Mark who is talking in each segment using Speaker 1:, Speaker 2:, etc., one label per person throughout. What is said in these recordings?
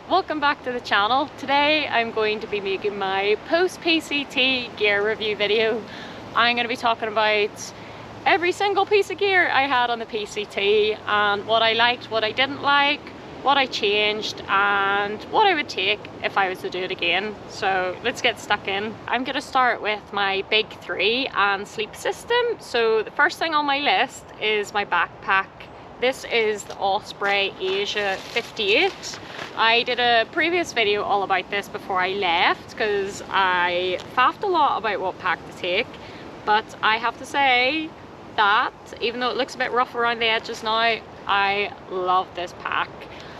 Speaker 1: welcome back to the channel. Today I'm going to be making my post-PCT gear review video. I'm going to be talking about every single piece of gear I had on the PCT and what I liked, what I didn't like, what I changed and what I would take if I was to do it again. So let's get stuck in. I'm going to start with my big three and sleep system. So the first thing on my list is my backpack. This is the Osprey Eja 58. I did a previous video all about this before I left because I faffed a lot about what pack to take, but I have to say that even though it looks a bit rough around the edges now, I love this pack.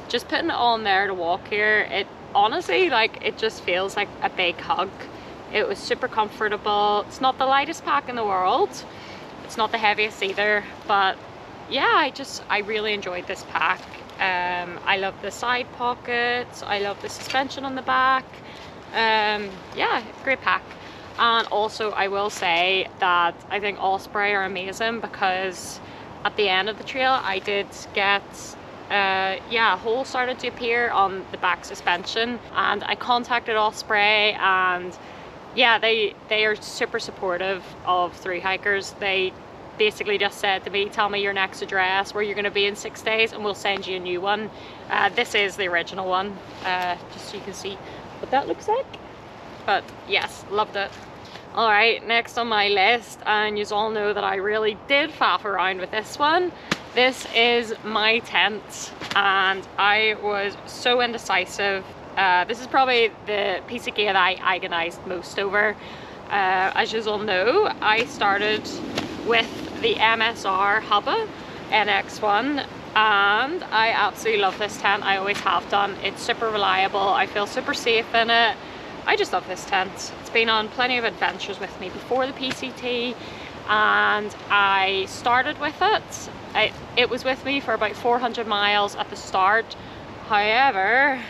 Speaker 1: Just putting it on there to walk here, it honestly, like, it just feels like a big hug. It was super comfortable. It's not the lightest pack in the world. It's not the heaviest either, but yeah, I really enjoyed this pack. I love the side pockets. I love the suspension on the back. Yeah, great pack. And also I will say that I think Osprey are amazing because at the end of the trail I did get yeah, a hole started to appear on the back suspension, and I contacted Osprey, and yeah, they are super supportive of thru hikers. They basically just said to me, tell me your next address, where you're going to be in 6 days, and we'll send you a new one. This is the original one, just so you can see what that looks like. But yes, loved it. Alright, next on my list, and you all know that I really did faff around with this one. This is my tent, and I was so indecisive. This is probably the piece of gear that I agonized most over. As you all know, I started with the MSR Hubba NX1, and I absolutely love this tent. I always have done. It's super reliable. I feel super safe in it. I just love this tent. It's been on plenty of adventures with me before the PCT, and I started with it. It was with me for about 400 miles at the start. However,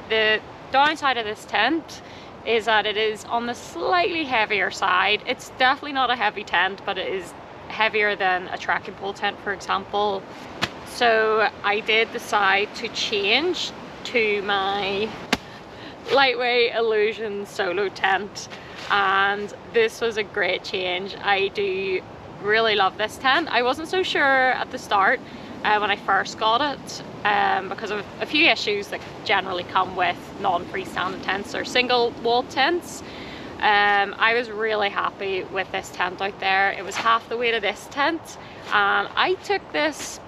Speaker 1: the downside of this tent is that it is on the slightly heavier side. It's definitely not a heavy tent, but it is heavier than a trekking pole tent, for example. So I did decide to change to my Liteway Illusion solo tent, and this was a great change. I do really love this tent. I wasn't so sure at the start when I first got it because of a few issues that generally come with non-freestanding tents or single wall tents. I was really happy with this tent out there. It was half the weight of this tent, and I took this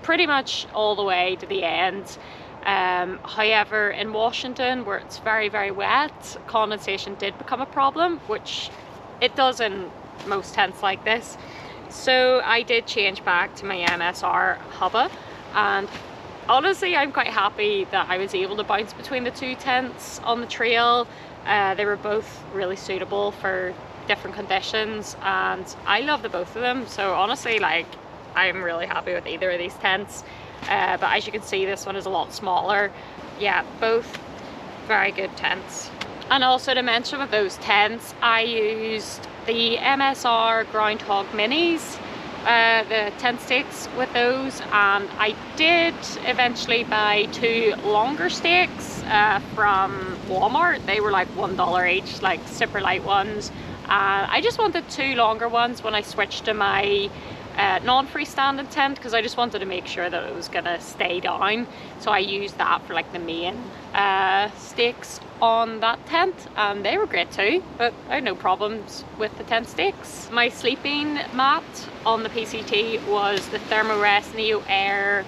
Speaker 1: pretty much all the way to the end. However, in Washington, where it's very, very wet, condensation did become a problem, which it does in most tents like this. So I did change back to my MSR Hubba, and honestly I'm quite happy that I was able to bounce between the two tents on the trail. They were both really suitable for different conditions, and I love the both of them. So honestly, like, I'm really happy with either of these tents. But as you can see, this one is a lot smaller. Yeah, both very good tents. And also to mention with those tents, I used the MSR Groundhog Minis, the tent stakes with those, and I did eventually buy 2 longer stakes from Walmart. They were like $1 each, like super light ones. I just wanted 2 longer ones when I switched to my non-freestanding tent, because I just wanted to make sure that it was gonna stay down. So I used that for like the main stakes on that tent, and they were great too, but I had no problems with the tent stakes. My sleeping mat on the PCT was the Thermorest neoair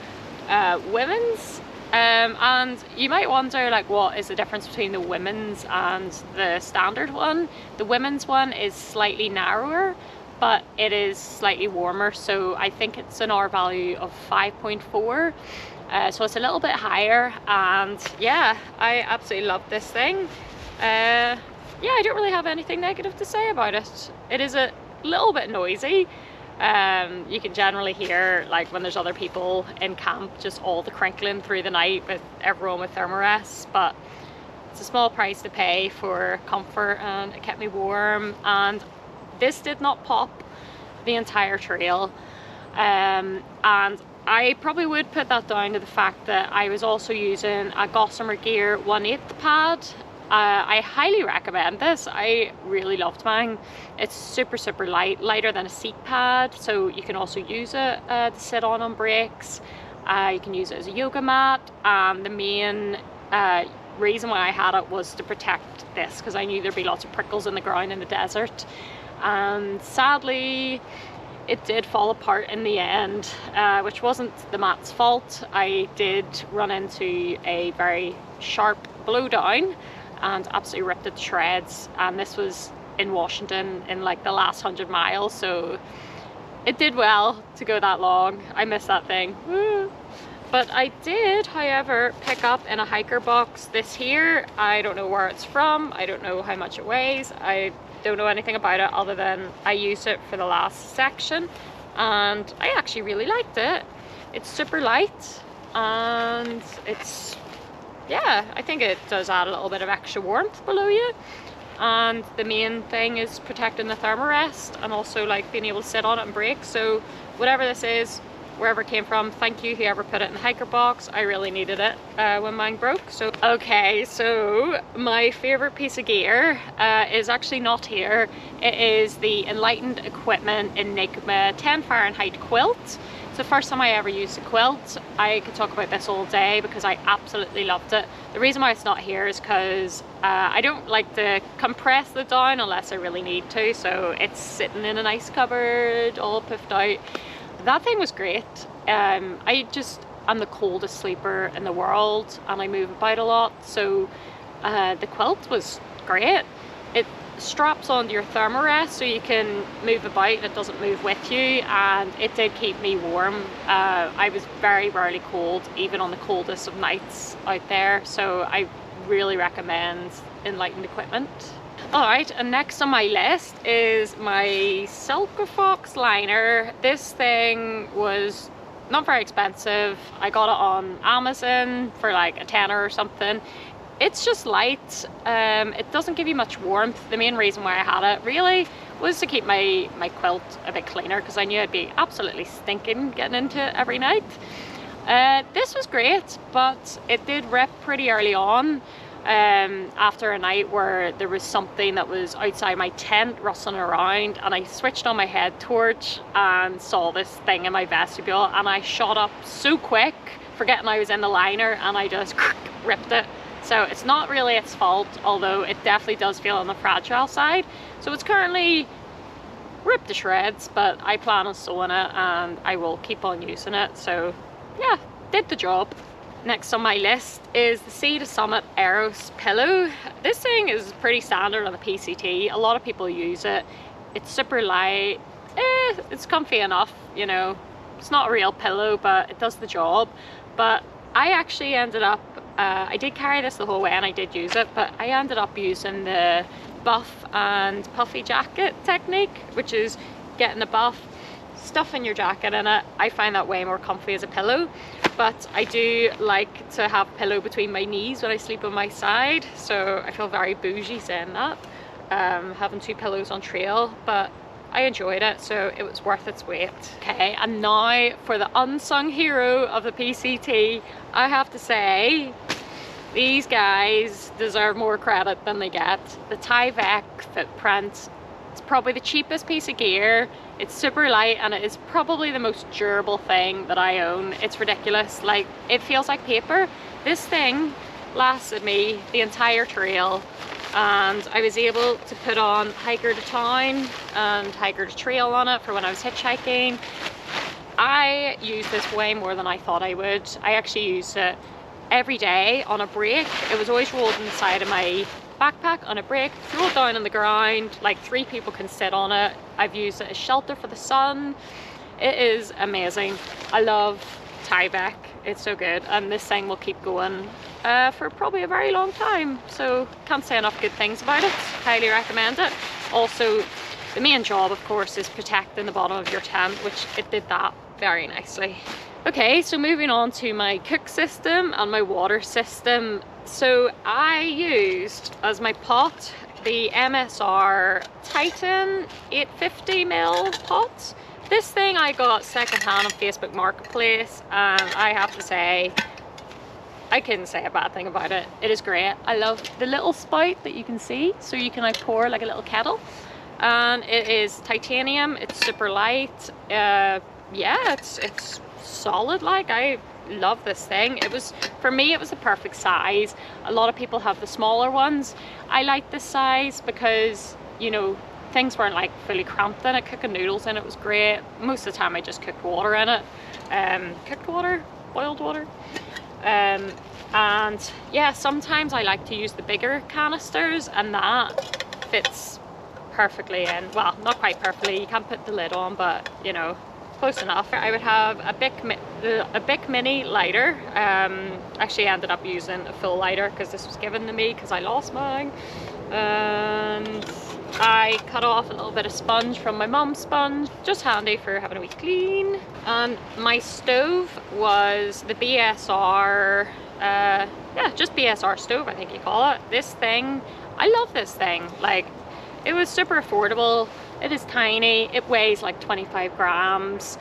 Speaker 1: women's, and you might wonder, like, what is the difference between the women's and the standard one? The women's one is slightly narrower, but it is slightly warmer, so I think it's an R value of 5.4, so it's a little bit higher. And yeah, I absolutely love this thing. Yeah, I don't really have anything negative to say about it. It is a little bit noisy. You can generally hear, like, when there's other people in camp, just all the crinkling through the night with everyone with Thermorest, but it's a small price to pay for comfort, and it kept me warm. And this did not pop the entire trail. and I probably would put that down to the fact that I was also using a Gossamer Gear 1/8 pad. I highly recommend this. I really loved mine. It's super light, lighter than a seat pad, so you can also use it to sit on breaks. You can use it as a yoga mat, and the main reason why I had it was to protect this, because I knew there'd be lots of prickles in the ground in the desert, and sadly it did fall apart in the end, which wasn't the mat's fault. I did run into a very sharp blowdown and absolutely ripped it to shreds, and this was in Washington in like the last 100 miles, so it did well to go that long. I missed that thing. Woo. But I did, however, pick up in a hiker box this here. I don't know where it's from, I don't know how much it weighs, I don't know anything about it other than I used it for the last section and I actually really liked it. It's super light and it's, yeah, I think it does add a little bit of extra warmth below you, and the main thing is protecting the Thermorest and also like being able to sit on it and break. So whatever this is, wherever it came from, thank you whoever put it in the hiker box. I really needed it when mine broke. So okay, so my favorite piece of gear is actually not here. It is the Enlightened Equipment Enigma 10 Fahrenheit quilt. It's the first time I ever used a quilt. I could talk about this all day because I absolutely loved it. The reason why it's not here is because I don't like to compress the down unless I really need to, so it's sitting in a nice cupboard all puffed out. That thing was great. I'm the coldest sleeper in the world and I move about a lot, so the quilt was great. It straps onto your Thermorest so you can move about and it doesn't move with you, and it did keep me warm. I was very cold even on the coldest of nights out there, so I really recommend Enlightened Equipment. Alright, and next on my list is my Silkrafox liner. This thing was not very expensive. I got it on Amazon for like a tenner or something. It's just light. It doesn't give you much warmth. The main reason why I had it really was to keep my quilt a bit cleaner, because I knew I'd be absolutely stinking getting into it every night. This was great, but it did rip pretty early on. After a night where there was something that was outside my tent rustling around, and I switched on my head torch and saw this thing in my vestibule, and I shot up so quick forgetting I was in the liner and I just ripped it. So it's not really its fault, although it definitely does feel on the fragile side. So it's currently ripped to shreds, but I plan on sewing it and I will keep on using it. So yeah, did the job. Next on my list is the Sea to Summit Aeros pillow. This thing is pretty standard on the PCT. A lot of people use it. It's super light. It's comfy enough, you know. It's not a real pillow, but it does the job. But I actually ended up, I did carry this the whole way and I did use it, but I ended up using the buff and puffy jacket technique, which is getting the buff, stuffing your jacket in it. I find that way more comfy as a pillow, but I do like to have a pillow between my knees when I sleep on my side, so I feel very bougie saying that, having two pillows on trail, but I enjoyed it, so it was worth its weight. Okay, and now for the unsung hero of the PCT, I have to say, these guys deserve more credit than they get. The Tyvek footprint, it's probably the cheapest piece of gear. It's super light and it is probably the most durable thing that I own. It's ridiculous, like it feels like paper. This thing lasted me the entire trail, and I was able to put on hiker to town and hiker to trail on it for when I was hitchhiking. I use this way more than I thought I would. I actually use it every day on a break. It was always rolled in the side of my backpack on a break, throw it down on the ground, like 3 people can sit on it. I've used it as shelter for the sun. It is amazing. I love Tyvek, it's so good, and this thing will keep going for probably a very long time, so can't say enough good things about it. Highly recommend it. Also, the main job of course is protecting the bottom of your tent, which it did that very nicely. Okay, so moving on to my cook system and my water system. So I used as my pot the MSR Titan 850ml pot. This thing I got secondhand on Facebook Marketplace, and I have to say, I couldn't say a bad thing about it. It is great. I love the little spout that you can see, so you can like pour like a little kettle. And it is titanium, it's super light. Yeah, it's solid. Like, I love this thing. It was, for me, it was the perfect size. A lot of people have the smaller ones. I like this size because, you know, things weren't like fully cramped in it. Cooking noodles in it was great. Most of the time I just cooked water in it. Cooked water, boiled water. And yeah, sometimes I like to use the bigger canisters, and that fits perfectly in. Well, not quite perfectly, you can't put the lid on, but you know, close enough. I would have a Bic mini lighter. Actually ended up using a full lighter because this was given to me because I lost mine. And I cut off a little bit of sponge from my mum's sponge, just handy for having a wee clean. And my stove was the BSR, yeah, just BSR stove, I think you call it. This thing, I love this thing. Like, it was super affordable. It is tiny. It weighs like 25 grams.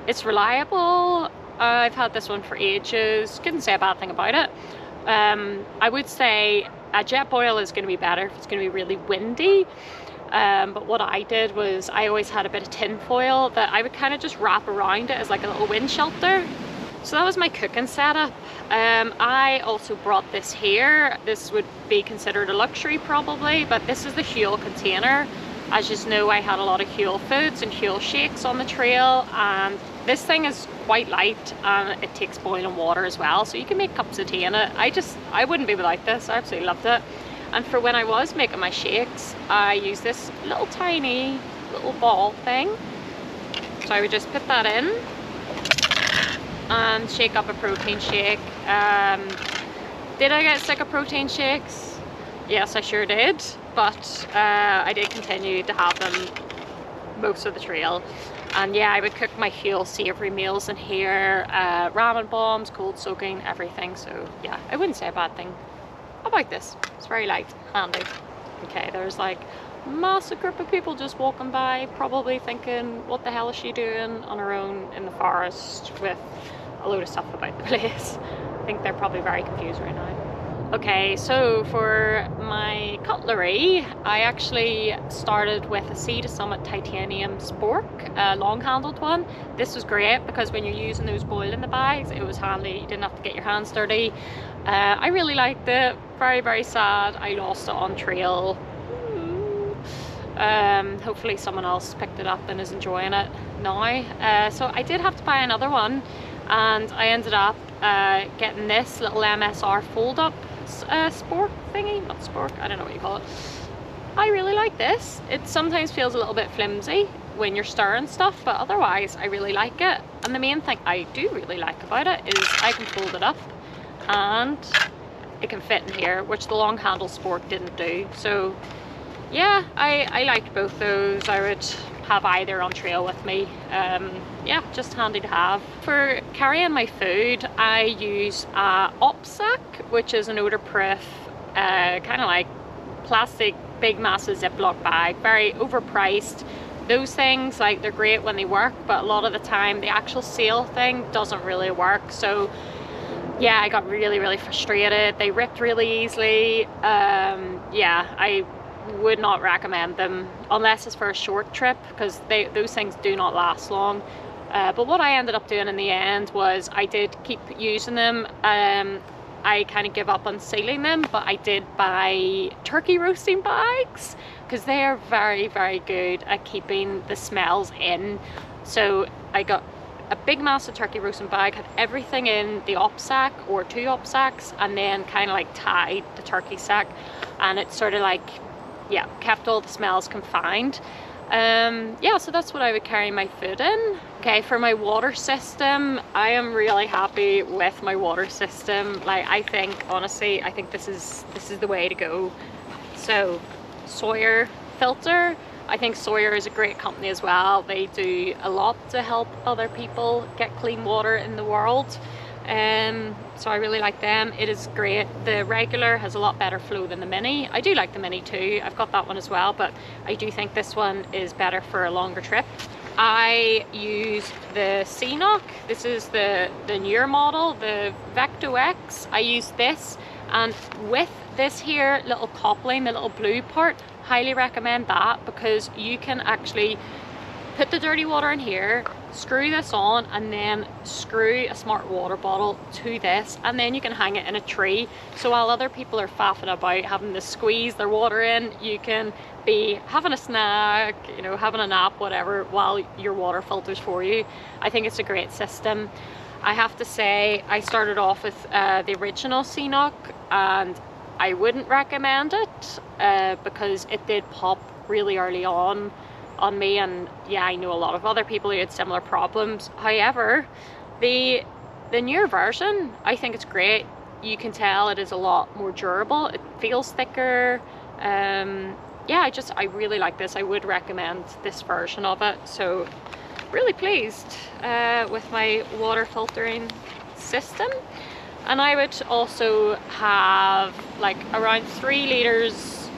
Speaker 1: It's reliable. I've had this one for ages. Couldn't say a bad thing about it. I would say a jet boil is going to be better if it's going to be really windy. But what I did was I always had a bit of tin foil that I would kind of just wrap around it as like a little wind shelter. So that was my cooking setup. I also brought this here. This would be considered a luxury probably, but this is the Huel container. As you know, I had a lot of Huel foods and Huel shakes on the trail, and this thing is quite light and it takes boiling water as well, so you can make cups of tea in it. I wouldn't be without this. I absolutely loved it. And for when I was making my shakes, I used this little tiny little ball thing. So I would just put that in and shake up a protein shake. Did I get sick of protein shakes? Yes, I sure did, but I did continue to have them most of the trail. And yeah, I would cook my Huel savoury meals in here, ramen bombs, cold soaking, everything. So yeah, I wouldn't say a bad thing about this. It's very light, handy. Okay, there's like a massive group of people just walking by, probably thinking, what the hell is she doing on her own in the forest with a load of stuff about the place? I think they're probably very confused right now. Okay, so for my cutlery, I actually started with a Sea to Summit titanium spork, a long-handled one. This was great because when you're using those boiling the bags, it was handy. You didn't have to get your hands dirty. I really liked it. Very, very sad I lost it on trail. Hopefully someone else picked it up and is enjoying it now. So I did have to buy another one, and I ended up getting this little MSR fold-up spork thingy. Not spork, I don't know what you call it. I really like this. It sometimes feels a little bit flimsy when you're stirring stuff, but otherwise I really like it. And the main thing I do really like about it is I can fold it up and it can fit in here, which the long handle spork didn't do. So yeah, I liked both those. I would have either on trail with me. Yeah, just handy to have. For carrying my food, I use a op sack, which is an odor-proof, kind of like plastic, big massive Ziploc bag, very overpriced. Those things, like, they're great when they work, but a lot of the time the actual sale thing doesn't really work. So yeah, I got really, really frustrated. They ripped really easily. Yeah, I would not recommend them unless it's for a short trip, because those things do not last long. But what I ended up doing in the end was I did keep using them. I kind of give up on sealing them, but I did buy turkey roasting bags because they are very, very good at keeping the smells in. So I got a big massive turkey roasting bag, had everything in the op sack or 2 op sacks, and then kind of like tied the turkey sack, and it sort of like, yeah, kept all the smells confined. Yeah, so that's what I would carry my food in. Okay, for my water system, I am really happy with my water system. Like, I think, honestly, I think this is the way to go. So Sawyer filter, I think Sawyer is a great company as well. They do a lot to help other people get clean water in the world. So I really like them. It is great. The regular has a lot better flow than the mini. I do like the mini too. I've got that one as well, but I do think this one is better for a longer trip. I used the CNOC. This is the newer model, the Vecto X. I used this, and with this here little coupling, the little blue part, highly recommend that, because you can actually put the dirty water in here, screw this on, and then screw a smart water bottle to this, and then you can hang it in a tree. So while other people are faffing about having to squeeze their water in, you can be having a snack, you know, having a nap, whatever, while your water filters for you. I think it's a great system. I have to say, I started off with the original CNOC, and I wouldn't recommend it because it did pop really early on me, and yeah, I know a lot of other people who had similar problems. However, the newer version, I think it's great. You can tell it is a lot more durable, it feels thicker. Yeah, I really like this. I would recommend this version of it. So really pleased with my water filtering system. And I would also have like around 3 litres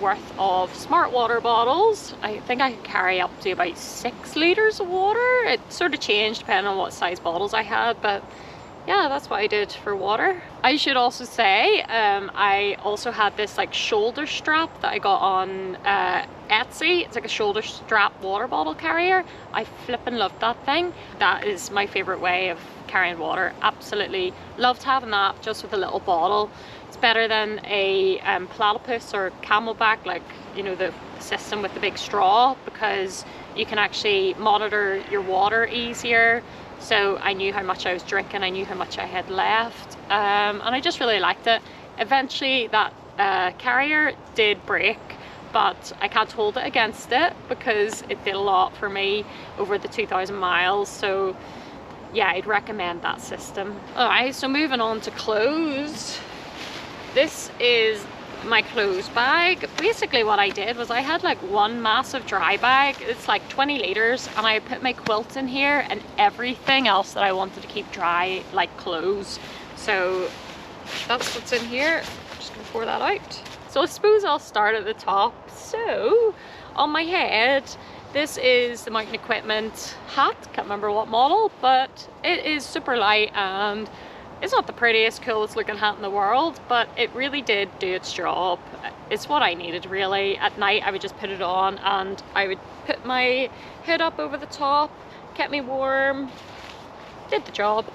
Speaker 1: worth of smart water bottles. I think I could carry up to about 6 litres of water. It sort of changed depending on what size bottles I had, but yeah, that's what I did for water. I should also say, I also had this like shoulder strap that I got on Etsy. It's like a shoulder strap water bottle carrier. I flippin' love that thing. That is my favorite way of carrying water. Absolutely loved having that, just with a little bottle. It's better than a platypus or camelback, like, you know, the system with the big straw, because you can actually monitor your water easier. So I knew how much I was drinking, I knew how much I had left, and I just really liked it. Eventually that carrier did break, but I can't hold it against it because it did a lot for me over the 2,000 miles. So yeah, I'd recommend that system. Alright, so moving on to clothes. This is my clothes bag. Basically what I did was I had like one massive dry bag. It's like 20 litres, and I put my quilt in here and everything else that I wanted to keep dry, like clothes. So that's what's in here. I'm just gonna pour that out. So I suppose I'll start at the top. So on my head, this is the mountain equipment hat. Can't remember what model, but it is super light, and it's not the prettiest, coolest looking hat in the world, but it really did do its job. It's what I needed, really. At night I would just put it on and I would put my hood up over the top, kept me warm, did the job.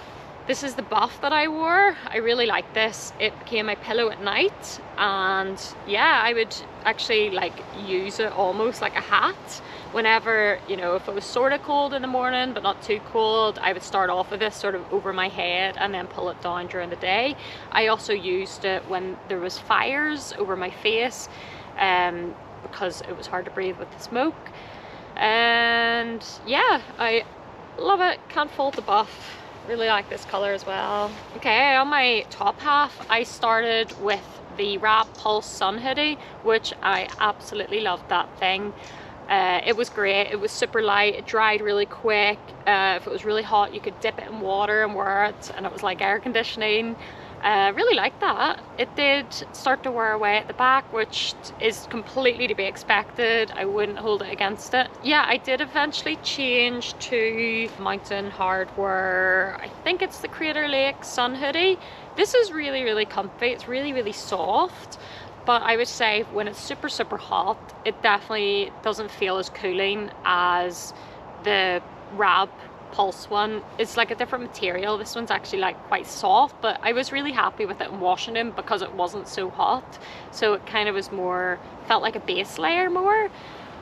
Speaker 1: This is the buff that I wore. I really like this. It became my pillow at night, and yeah, I would actually like use it almost like a hat. Whenever, you know, if it was sort of cold in the morning but not too cold, I would start off with this sort of over my head and then pull it down during the day. I also used it when there was fires over my face, because it was hard to breathe with the smoke. And yeah, I love it. Can't fault the buff. Really like this color as well. Okay, on my top half, I started with the Wrap Pulse Sun hoodie, which I absolutely loved that thing. It was great. It was super light. It dried really quick. If it was really hot, you could dip it in water and wear it, and it was like air conditioning. Really liked that. It did start to wear away at the back, which is completely to be expected. I wouldn't hold it against it. Yeah, I did eventually change to Mountain Hardwear. I think it's the Crater Lake Sun hoodie. This is really, really comfy. It's really, really soft. But I would say when it's super, super hot, it definitely doesn't feel as cooling as the Wrap Pulse one. It's like a different material. This one's actually like quite soft, but I was really happy with it in washing them because it wasn't so hot. So it kind of was more, felt like a base layer more.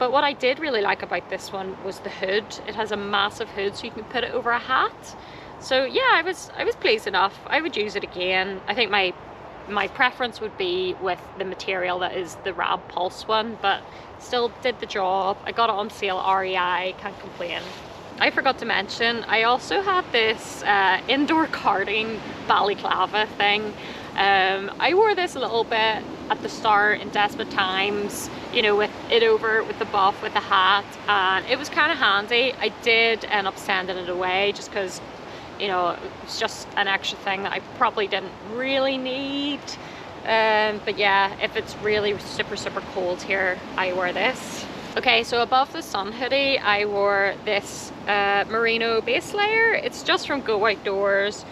Speaker 1: But what I did really like about this one was the hood. It has a massive hood, so you can put it over a hat. So yeah, I was pleased enough. I would use it again. I think my preference would be with the material that is the Wrap Pulse one, but still did the job. I got it on sale at REI, can't complain. I forgot to mention, I also had this indoor karting balaclava thing. I wore this a little bit at the start in desperate times, you know, with it over with the buff, with the hat, and it was kind of handy. I did end up sending it away just because, you know, it's just an extra thing that I probably didn't really need. But yeah, if it's really super, super cold here, I wear this. Okay, so above the sun hoodie, I wore this Merino base layer. It's just from Go Outdoors.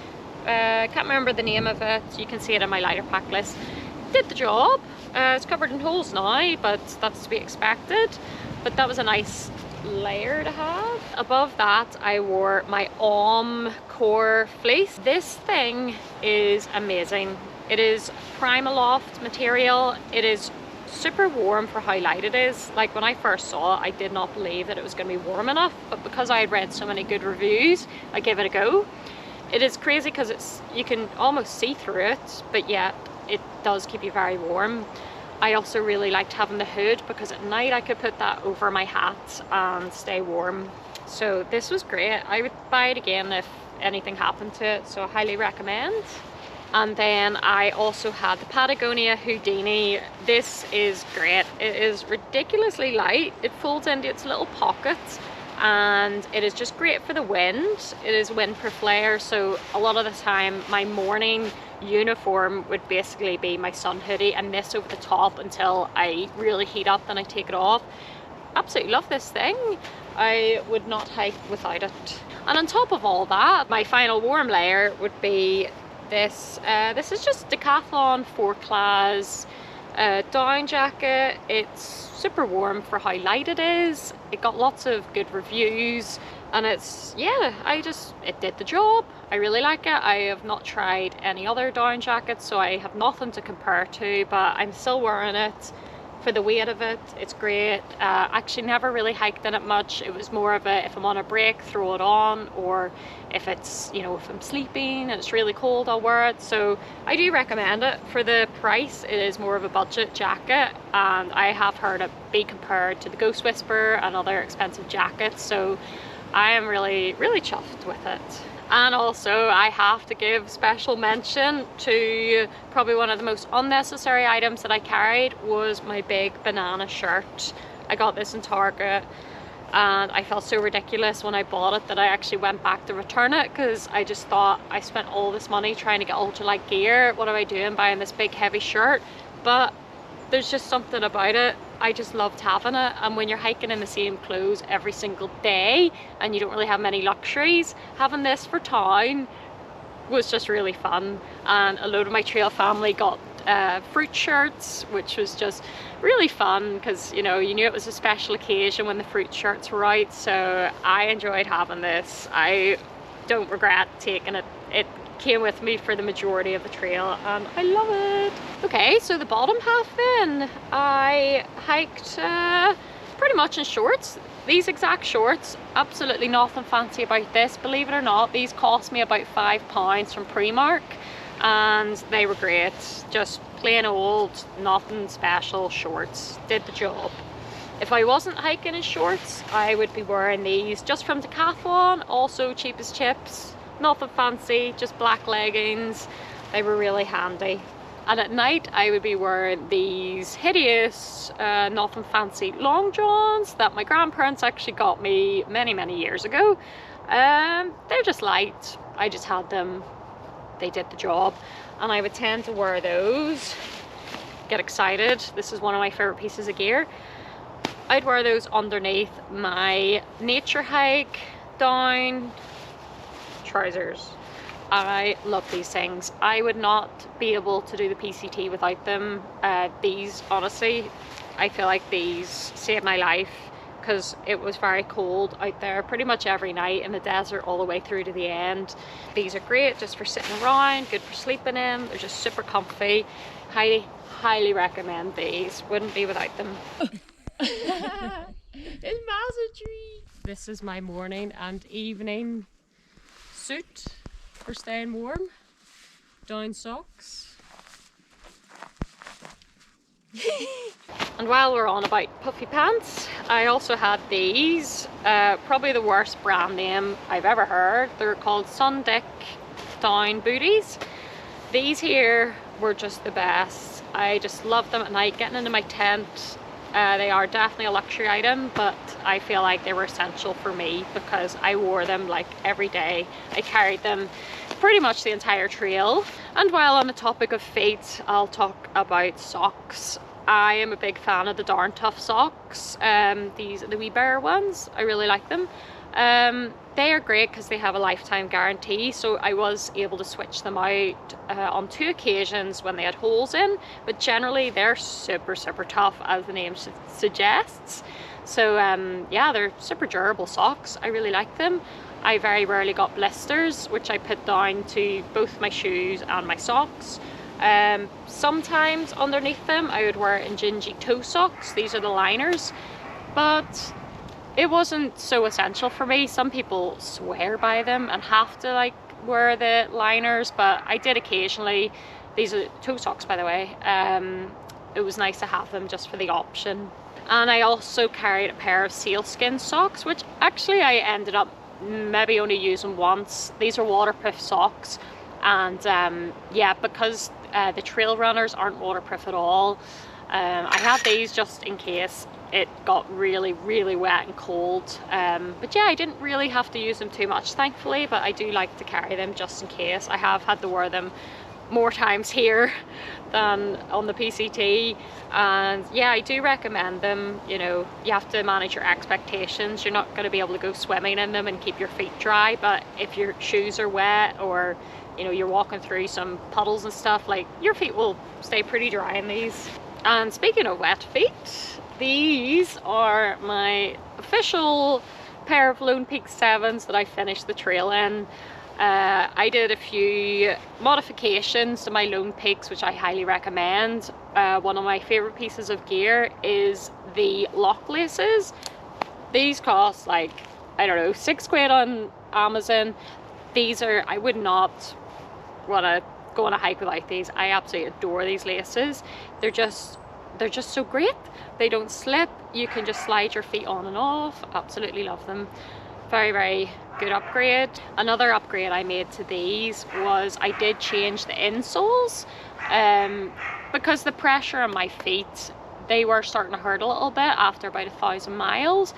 Speaker 1: Can't remember the name of it. You can see it in my lighter pack list. Did the job. It's covered in holes now, but that's to be expected. But that was a nice layer to have. Above that, I wore my core fleece. This thing is amazing. It is Primaloft material. It is super warm for how light it is. Like when I first saw it, I did not believe that it was going to be warm enough, but because I had read so many good reviews, I gave it a go. It is crazy because you can almost see through it, but yet it does keep you very warm. I also really liked having the hood because at night I could put that over my hat and stay warm. So this was great. I would buy it again if anything happened to it, so I highly recommend. And then I also had the Patagonia houdini. This is great. It is ridiculously light. It folds into its little pockets and it is just great for the wind. It is windproof layer, so a lot of the time my morning uniform would basically be my sun hoodie and this over the top until I really heat up, then I take it off. Absolutely love this thing. I would not hike without it. And on top of all that, my final warm layer would be this. This is just Decathalon forclaz down jacket. It's super warm for how light it is. It got lots of good reviews and it's, yeah, it did the job. I really like it. I have not tried any other down jackets, so I have nothing to compare to, but I'm still wearing it for the weight of it. It's great. Actually never really hiked in it much. It was more of a, if I'm on a break, throw it on, or if it's, you know, if I'm sleeping and it's really cold, I'll wear it. So I do recommend it. For the price, it is more of a budget jacket, and I have heard it be compared to the Ghost Whisperer and other expensive jackets, so I am really, really chuffed with it. And also I have to give special mention to probably one of the most unnecessary items that I carried was my big banana shirt. I got this in Target and I felt so ridiculous when I bought it that I actually went back to return it because I just thought I spent all this money trying to get ultralight gear. What am I doing buying this big heavy shirt? But there's just something about it. I just loved having it, and when you're hiking in the same clothes every single day and you don't really have many luxuries, having this for town was just really fun. And a load of my trail family got fruit shirts, which was just really fun because, you know, you knew it was a special occasion when the fruit shirts were out. So I enjoyed having this. I don't regret taking it. It came with me for the majority of the trail and I love it. Okay, so the bottom half then, I hiked pretty much in shorts. These exact shorts, absolutely nothing fancy about this. Believe it or not, these cost me about £5 from Primark and they were great. Just plain old, nothing special shorts. Did the job. If I wasn't hiking in shorts, I would be wearing these just from Decathlon, also cheap as chips. Nothing fancy, just black leggings. They were really handy. And at night I would be wearing these hideous, nothing fancy longjohns that my grandparents actually got me many years ago. They're just light. I just had them. They did the job. And I would tend to wear those. Get excited. This is one of my favorite pieces of gear. I'd wear those underneath my Naturehike down trousers. I love these things. I would not be able to do the PCT without them. These, honestly, I feel like these saved my life because it was very cold out there pretty much every night in the desert all the way through to the end. These are great just for sitting around, good for sleeping in. They're just super comfy. Highly recommend these. Wouldn't be without them.
Speaker 2: It's massive tree.
Speaker 1: This is my morning and evening suit for staying warm. Down socks. And while we're on about puffy pants, I also had these, probably the worst brand name I've ever heard. They're called Sundick down booties. These here were just the best. I just love them at night, getting into my tent. They are definitely a luxury item, but I feel like they were essential for me because I wore them like every day. I carried them pretty much the entire trail. And while on the topic of feet, I'll talk about socks. I am a big fan of the Darn Tough socks. These are the wee bear ones. I really like them. They are great because they have a lifetime guarantee, so I was able to switch them out on 2 occasions when they had holes in, but generally they're super tough, as the name suggests. So yeah, they're super durable socks. I really like them. I very rarely got blisters, which I put down to both my shoes and my socks. Sometimes underneath them I would wear Injinji toe socks. These are the liners, but it wasn't so essential for me. Some people swear by them and have to like wear the liners, but I did occasionally. These are toe socks, by the way. It was nice to have them just for the option. And I also carried a pair of sealskin socks, which actually I ended up maybe only using once. These are waterproof socks, and yeah, because the trail runners aren't waterproof at all, I had these just in case it got really wet and cold. But yeah, I didn't really have to use them too much, thankfully, but I do like to carry them just in case. I have had to wear them more times here than on the PCT, and yeah, I do recommend them. You know, you have to manage your expectations. You're not going to be able to go swimming in them and keep your feet dry, but if your shoes are wet, or you know, you're walking through some puddles and stuff, like, your feet will stay pretty dry in these. And speaking of wet feet, these are my official pair of Lone Peak 7s that I finished the trail in. I did a few modifications to my Lone Peaks, which I highly recommend. One of my favorite pieces of gear is the lock laces. These cost like, I don't know, £6 on Amazon. These are, I would not want to go on a hike without these. I absolutely adore these laces. They're just so great. They don't slip. You can just slide your feet on and off. Absolutely love them. Very good upgrade. Another upgrade I made to these was I did change the insoles, because the pressure on my feet, they were starting to hurt a little bit after about 1,000 miles.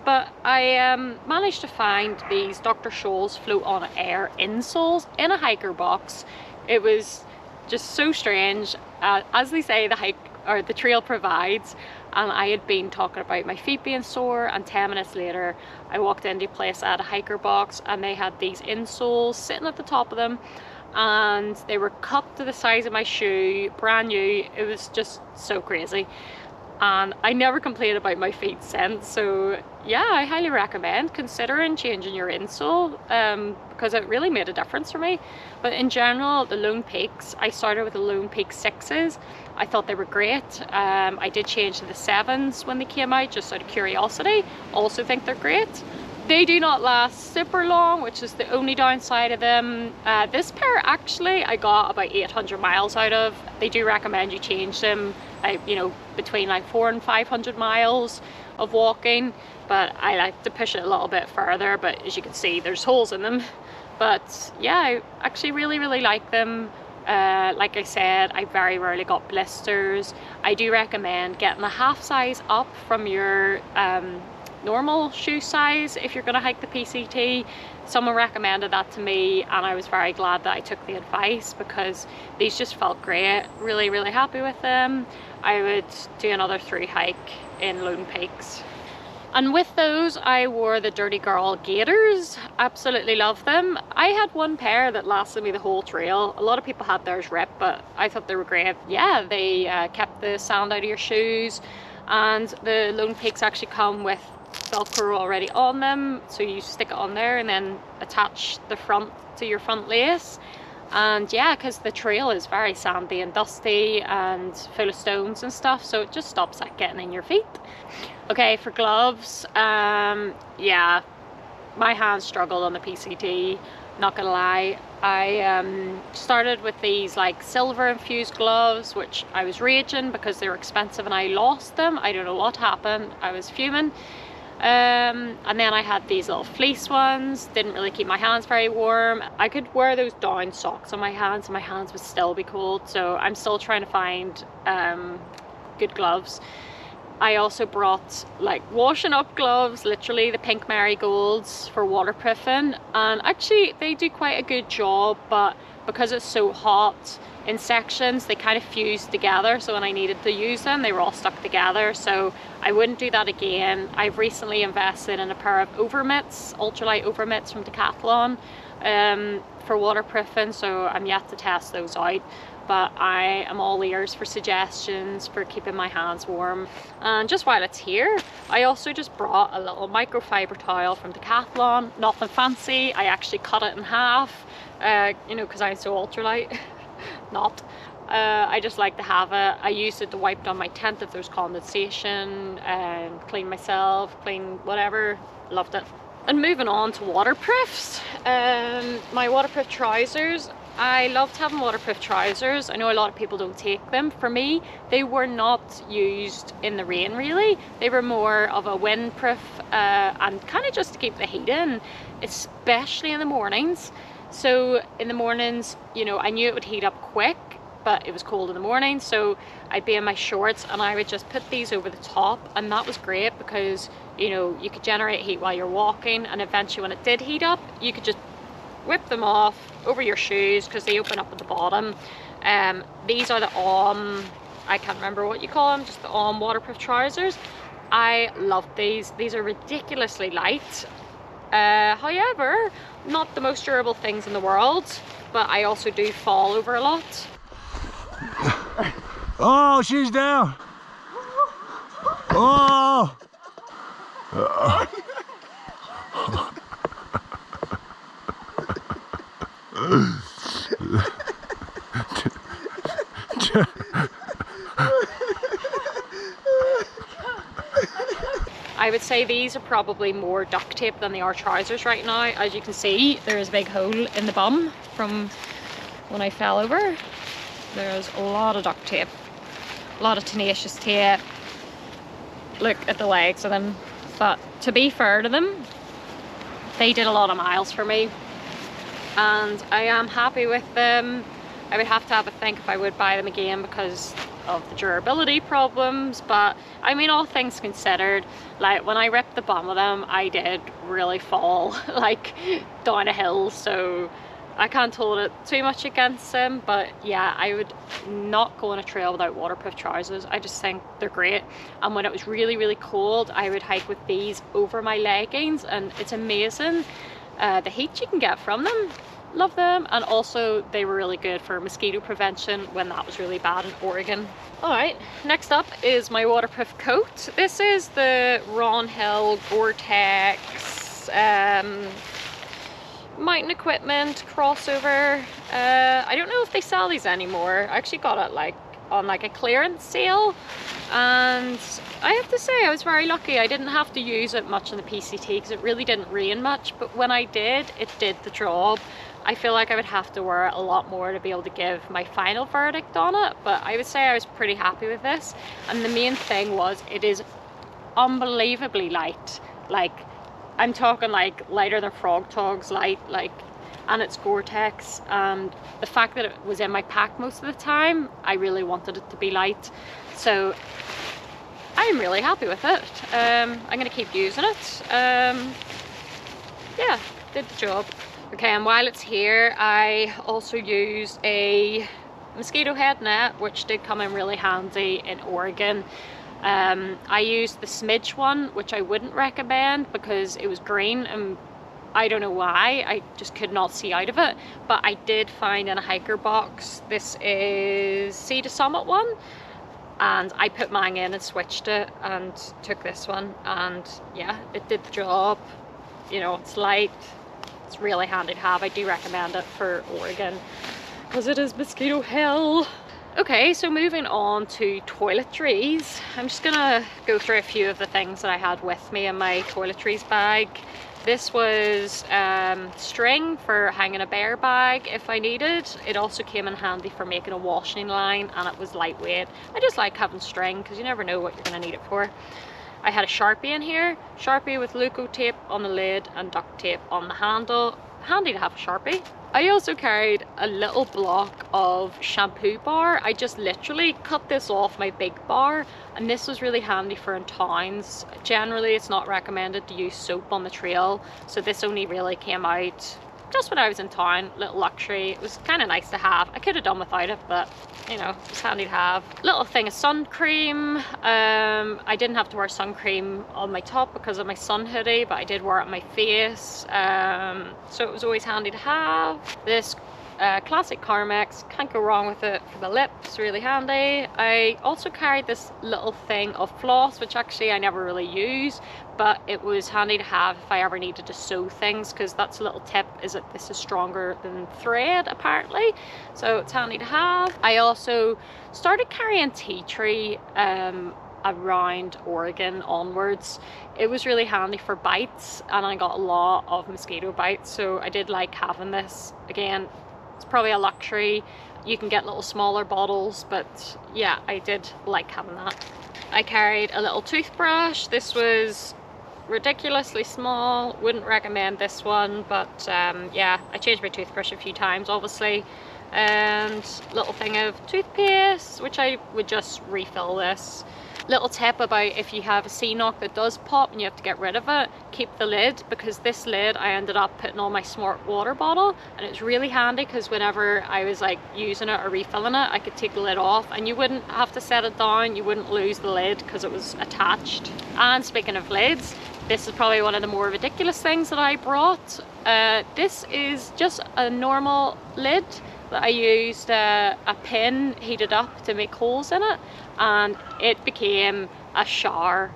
Speaker 1: But I managed to find these Dr. Scholl's Float on Air insoles in a hiker box. It was just so strange. As they say, the hike or the trail provides, and I had been talking about my feet being sore, and 10 minutes later I walked into a place at a hiker box and they had these insoles sitting at the top of them, and they were cut to the size of my shoe, brand new. It was just so crazy, and I never complained about my feet since. So yeah, I highly recommend considering changing your insole, because it really made a difference for me. But in general, the Lone Peaks, I started with the Lone Peak 6s. I thought they were great. I did change to the 7s when they came out, just out of curiosity. Also think they're great. They do not last super long, which is the only downside of them. This pair actually I got about 800 miles out of. They do recommend you change them, you know, between like 400 and 500 miles of walking, but I like to push it a little bit further. But as you can see, there's holes in them. But yeah, I actually really like them. Like I said, I very rarely got blisters. I do recommend getting a half size up from your normal shoe size if you're going to hike the PCT. Someone recommended that to me, and I was very glad that I took the advice, because these just felt great. Really happy with them. I would do another through hike in Lone Peaks. And with those, I wore the Dirty Girl gaiters. Absolutely love them. I had one pair that lasted me the whole trail. A lot of people had theirs ripped, but I thought they were great. Yeah, they kept the sand out of your shoes, and the Lone Peaks actually come with Velcro already on them, so you stick it on there and then attach the front to your front lace. And yeah, because the trail is very sandy and dusty and full of stones and stuff, so it just stops that getting in your feet. Okay, for gloves, yeah, my hands struggled on the PCT, not gonna lie. I started with these like silver infused gloves, which I was raging because they were expensive and I lost them. I don't know what happened, I was fuming. And then I had these little fleece ones. Didn't really keep my hands very warm. I could wear those down socks on my hands and my hands would still be cold, so I'm still trying to find good gloves. I also brought like washing up gloves, literally the pink marigolds for waterproofing, and actually they do quite a good job, but because it's so hot in sections. They kind of fused together, so when I needed to use them, they were all stuck together, so I wouldn't do that again. I've recently invested in a pair of overmitts, ultralight overmitts from Decathalon, for waterproofing, so I'm yet to test those out. But I am all ears for suggestions for keeping my hands warm. And just while it's here, I also just brought a little microfiber towel from Decathlon. Nothing fancy, I actually cut it in half, you know, because I'm so ultralight. Not. I just like to have it. I used it to wipe down my tent if there's condensation, and clean myself, clean whatever. Loved it. And moving on to waterproofs. My waterproof trousers. I loved having waterproof trousers. I know a lot of people don't take them. For me, they were not used in the rain really. They were more of a windproof and kind of just to keep the heat in, especially in the mornings. So in the mornings, you know, I knew it would heat up quick, but it was cold in the morning, so I'd be in my shorts and I would just put these over the top, and that was great because, you know, you could generate heat while you're walking, and eventually when it did heat up, you could just whip them off over your shoes because they open up at the bottom. These are the I can't remember what you call them, just the waterproof trousers. I love these. These are ridiculously light. However, not the most durable things in the world, but I also do fall over a lot.
Speaker 3: Oh, she's down. Oh.
Speaker 1: I would say these are probably more duct tape than they are trousers right now. As you can see, there is a big hole in the bum from when I fell over. There's a lot of duct tape, a lot of tenacious tape. Look at the legs of them. But to be fair to them, they did a lot of miles for me, and I am happy with them. I would have to have a think if I would buy them again because of the durability problems, but I mean, all things considered, like when I ripped the bum of them, I did really fall like down a hill, so I can't hold it too much against them. But yeah, I would not go on a trail without waterproof trousers. I just think they're great, and when it was really, really cold, I would hike with these over my leggings, and it's amazing the heat you can get from them. Love them. And also they were really good for mosquito prevention when that was really bad in Oregon. Alright, next up is my waterproof coat. This is the Ron Hill Gore-Tex mountain equipment crossover. I don't know if they sell these anymore. I actually got it like on like a clearance sale, and I have to say I was very lucky. I didn't have to use it much in the PCT because it really didn't rain much, but when I did, it did the job. I feel like I would have to wear it a lot more to be able to give my final verdict on it, but I would say I was pretty happy with this. And the main thing was it is unbelievably light. Like, I'm talking like lighter than Frog Tog's light, like, and it's Gore-Tex, and the fact that it was in my pack most of the time, I really wanted it to be light, so I'm really happy with it. I'm gonna keep using it. Yeah, did the job. Okay, and while it's here, I also used a mosquito head net, which did come in really handy in Oregon. I used the smidge one, which I wouldn't recommend because it was green, and I don't know why, I just could not see out of it. But I did find in a hiker box, this is Sea to Summit one, and I put mine in and switched it and took this one, and yeah, it did the job. You know, it's light, it's really handy to have. I do recommend it for Oregon because it is mosquito hell. Okay, so moving on to toiletries. I'm just gonna go through a few of the things that I had with me in my toiletries bag. This was string for hanging a bear bag if I needed. It also came in handy for making a washing line, and it was lightweight. I just like having string because you never know what you're gonna need it for. I had a Sharpie in here, Sharpie with Luco tape on the lid and duct tape on the handle. Handy to have a Sharpie. I also carried a little block of shampoo bar. I just literally cut this off my big bar, and this was really handy for in towns. Generally, it's not recommended to use soap on the trail, so this only really came out just when I was in town, little luxury. It was kind of nice to have. I could have done without it, but you know, it's handy to have. Little thing of sun cream. I didn't have to wear sun cream on my top because of my sun hoodie, but I did wear it on my face. So it was always handy to have. This classic Carmex, can't go wrong with it for the lips, really handy. I also carried this little thing of floss, which actually I never really use, but it was handy to have if I ever needed to sew things, because that's a little tip, is that this is stronger than thread apparently, so it's handy to have. I also started carrying tea tree around Oregon onwards. It was really handy for bites, and I got a lot of mosquito bites, so I did like having this. Again, it's probably a luxury. You can get little smaller bottles, but yeah, I did like having that. I carried a little toothbrush. This was ridiculously small, wouldn't recommend this one, but yeah, I changed my toothbrush a few times obviously. And little thing of toothpaste, which I would just refill this. Little tip about if you have a CNOC that does pop and you have to get rid of it, keep the lid, because this lid I ended up putting on my smart water bottle, and it's really handy because whenever I was like using it or refilling it, I could take the lid off and you wouldn't have to set it down, you wouldn't lose the lid because it was attached. And speaking of lids, this is probably one of the more ridiculous things that I brought. This is just a normal lid that I used a pin heated up to make holes in it, and it became a shower.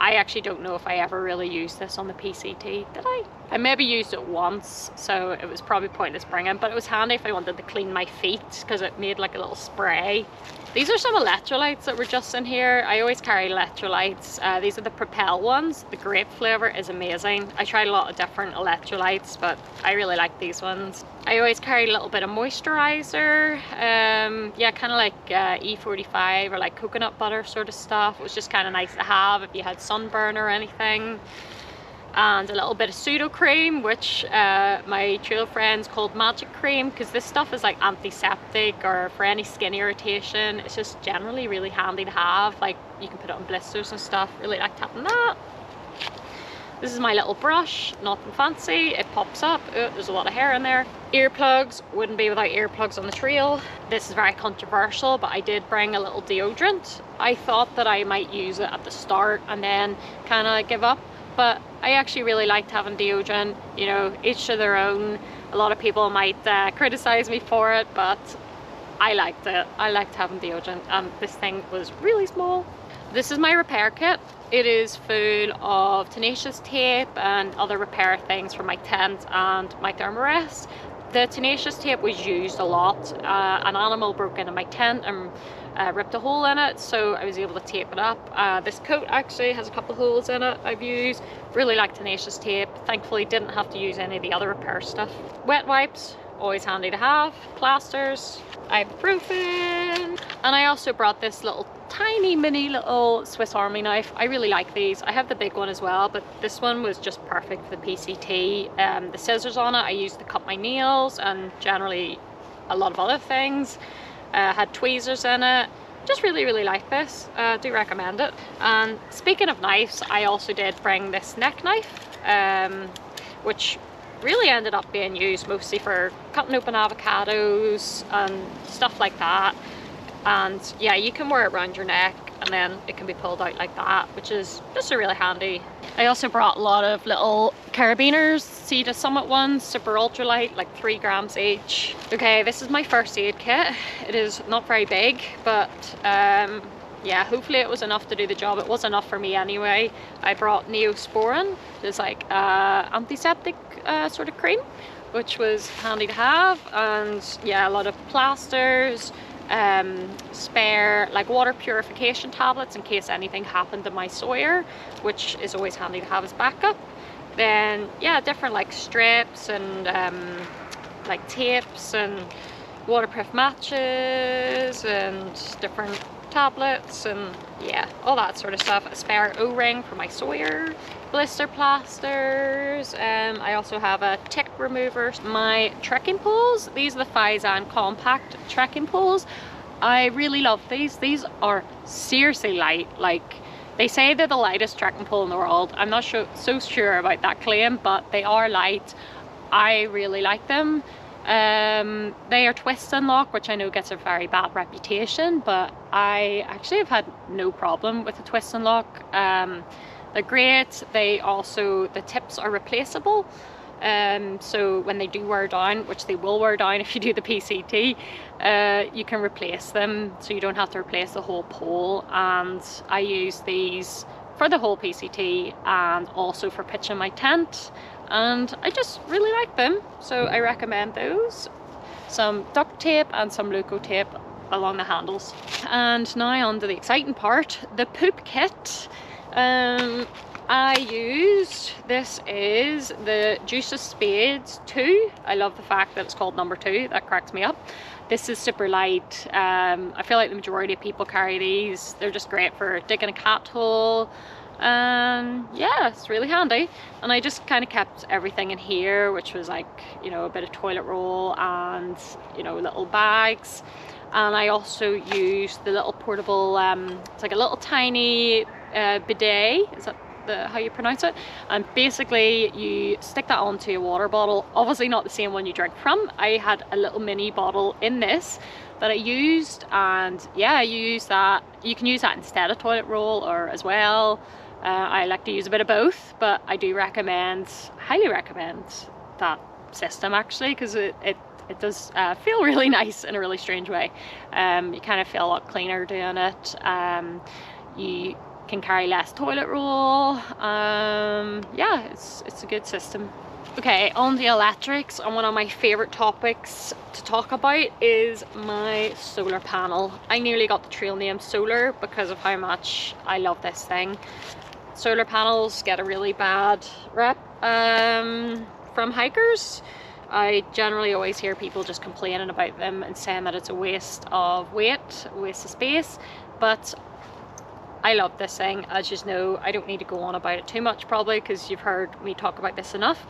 Speaker 1: I actually don't know if I ever really used this on the PCT, did I? I maybe used it once, so it was probably pointless bringing, but it was handy if I wanted to clean my feet because it made like a little spray. These are some electrolytes that were just in here. I always carry electrolytes. These are the Propel ones. The grape flavour is amazing. I tried a lot of different electrolytes, but I really like these ones. I always carry a little bit of moisturiser. Yeah, kind of like E45 or like coconut butter sort of stuff. It was just kind of nice to have if you had sunburn or anything. And a little bit of pseudo cream, which my trail friends called magic cream, because this stuff is like antiseptic or for any skin irritation. It's just generally really handy to have. Like you can put it on blisters and stuff. Really like having that. This is my little brush, nothing fancy. It pops up. Oh, there's a lot of hair in there. Earplugs, wouldn't be without earplugs on the trail. This is very controversial, but I did bring a little deodorant. I thought that I might use it at the start and then kind of give up, but I actually really liked having deodorant. You know, each to their own. A lot of people might criticize me for it, but I liked it. I liked having deodorant, and this thing was really small. This is my repair kit. It is full of tenacious tape and other repair things for my tent and my Thermorest. The tenacious tape was used a lot. An animal broke into my tent and ripped a hole in it, so I was able to tape it up. This coat actually has a couple of holes in it I've used. Really like tenacious tape. Thankfully didn't have to use any of the other repair stuff. Wet wipes, always handy to have. Plasters, ibuprofen. And I also brought this little tiny mini little Swiss Army knife. I really like these. I have the big one as well, but this one was just perfect for the PCT. The scissors on it I used to cut my nails and generally a lot of other things. Had tweezers in it. Just really like this. Do recommend it. And speaking of knives, I also did bring this neck knife, which really ended up being used mostly for cutting open avocados and stuff like that. And yeah, you can wear it around your neck and then it can be pulled out like that, which is just a really handy. I also brought a lot of little carabiners, see the Summit ones, super ultralight, like 3 grams each. Okay, this is my first aid kit. It is not very big, but yeah, hopefully it was enough to do the job. It was enough for me anyway. I brought Neosporin, it's like antiseptic sort of cream, which was handy to have. And yeah, a lot of plasters, spare like water purification tablets in case anything happened to my Sawyer, which is always handy to have as backup. Then yeah, different like strips and like tapes and waterproof matches and different tablets and yeah, all that sort of stuff. A spare O-ring for my Sawyer, blister plasters. I also have a tick remover. My trekking poles, these are the Faizan compact trekking poles. I really love these. These are seriously light. Like, they say they're the lightest trekking pole in the world. I'm not so sure about that claim, but they are light. I really like them. They are twist and lock, which I know gets a very bad reputation, but I actually have had no problem with the twist and lock. They're great. They also, the tips are replaceable. So when they do wear down, which they will wear down if you do the PCT, you can replace them, so you don't have to replace the whole pole. And I use these for the whole PCT and also for pitching my tent, and I just really like them, so I recommend those. Some duct tape and some loco tape along the handles. And now on to the exciting part, the poop kit. I used, this is the Juice of Spades 2. I love the fact that it's called number 2, that cracks me up. This is super light. I feel like the majority of people carry these. They're just great for digging a cat hole. Yeah, it's really handy. And I just kind of kept everything in here, which was like, you know, a bit of toilet roll and, you know, little bags. And I also used the little portable, it's like a little tiny bidet, is that how you pronounce it? And basically you stick that onto a water bottle, obviously not the same one you drink from. I had a little mini bottle in this that I used, and yeah, you use that, you can use that instead of toilet roll or as well. I like to use a bit of both, but I do recommend, highly recommend that system actually, because it does feel really nice in a really strange way. You kind of feel a lot cleaner doing it. You can carry less toilet roll. Yeah, it's a good system. Okay, on the electrics, and one of my favorite topics to talk about is my solar panel. I nearly got the trail name Solar because of how much I love this thing. Solar panels get a really bad rep from hikers. I generally always hear people just complaining about them and saying that it's a waste of weight, a waste of space, but I love this thing. As you know, I don't need to go on about it too much probably because you've heard me talk about this enough,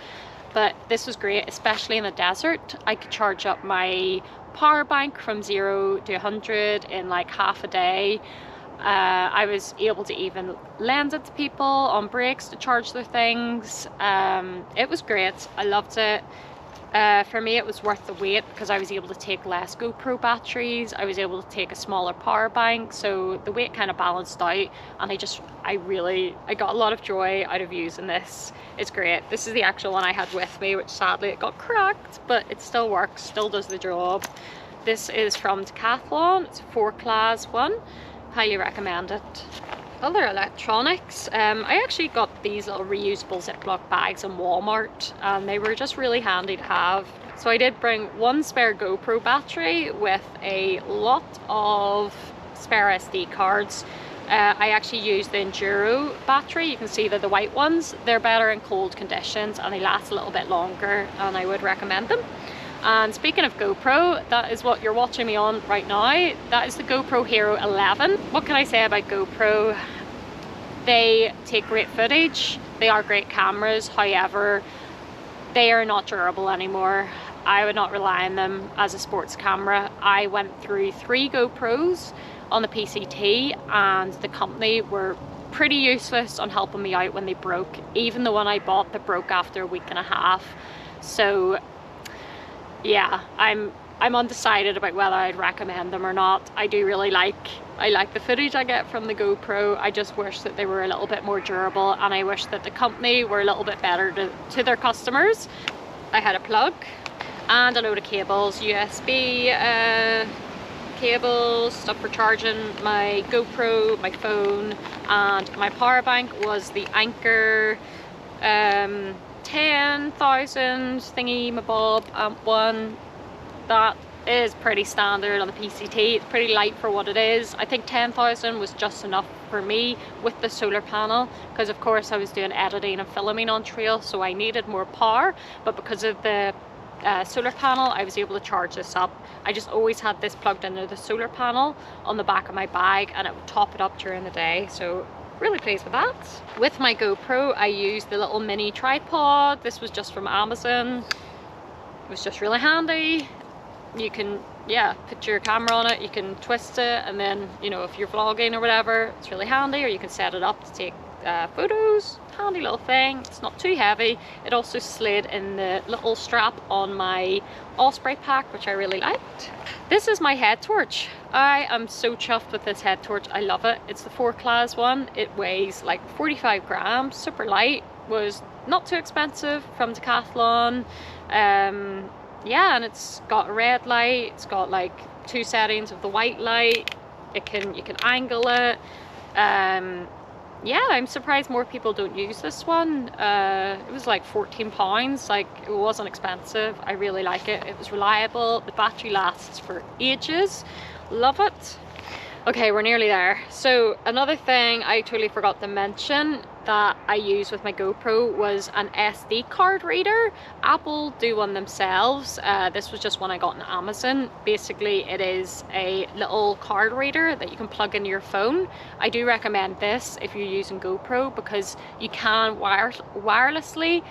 Speaker 1: but this was great, especially in the desert. I could charge up my power bank from 0 to 100 in like half a day. I was able to even lend it to people on breaks to charge their things. It was great. I loved it. For me it was worth the wait because I was able to take less GoPro batteries. I was able to take a smaller power bank, so the weight kind of balanced out, and I got a lot of joy out of using this. It's great. This is the actual one I had with me, which sadly it got cracked, but it still works, still does the job. This is from Decathalon. It's a forclaz one. Highly recommend it. Other electronics, I actually got these little reusable Ziploc bags in Walmart, and they were just really handy to have. So I did bring one spare GoPro battery with a lot of spare SD cards. I actually used the Enduro battery. You can see they're the white ones. They're better in cold conditions and they last a little bit longer, and I would recommend them. And speaking of GoPro, that is what you're watching me on right now. That is the GoPro Hero 11. What can I say about GoPro? They take great footage. They are great cameras. However, they are not durable anymore. I would not rely on them as a sports camera. I went through 3 GoPros on the PCT, and the company were pretty useless on helping me out when they broke. Even the one I bought that broke after a week and a half. So yeah, I'm undecided about whether I'd recommend them or not. I like the footage I get from the GoPro. I just wish that they were a little bit more durable, and I wish that the company were a little bit better to their customers. I had a plug and a load of cables, USB cables, stuff for charging my GoPro, my phone, and my power bank was the Anker 10,000 thingy mabob amp one. That is pretty standard on the PCT. It's pretty light for what it is. I think 10,000 was just enough for me with the solar panel, because of course I was doing editing and filming on trail, so I needed more power. But because of the solar panel, I was able to charge this up. I just always had this plugged into the solar panel on the back of my bag, and it would top it up during the day. So really pleased with that. With my GoPro, I used the little mini tripod. This was just from Amazon. It was just really handy. You can, yeah, put your camera on it, you can twist it, and then, you know, if you're vlogging or whatever, it's really handy. Or you can set it up to take photos. Handy little thing. It's not too heavy. It also slid in the little strap on my Osprey pack, which I really liked. This is my head torch. I am so chuffed with this head torch. I love it. It's the forclaz one. It weighs like 45 grams, super light, was not too expensive from Decathalon. Yeah, and it's got a red light. It's got like 2 settings of the white light. You can angle it. Yeah, I'm surprised more people don't use this one. It was like £14, like it wasn't expensive. I really like it. It was reliable. The battery lasts for ages. Love it. Okay, we're nearly there. So another thing I totally forgot to mention that I used with my GoPro was an SD card reader. Apple do one themselves. This was just one I got on Amazon. Basically, it is a little card reader that you can plug into your phone. I do recommend this if you're using GoPro because you can wirelessly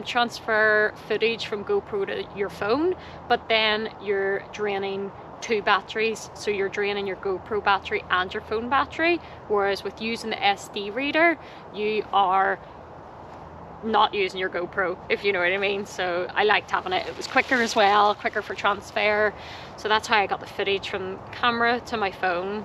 Speaker 1: transfer footage from GoPro to your phone, but then you're draining 2 batteries, so you're draining your GoPro battery and your phone battery, whereas with using the SD reader you are not using your GoPro, if you know what I mean. So I liked having it. It was quicker as well, quicker for transfer, so that's how I got the footage from camera to my phone.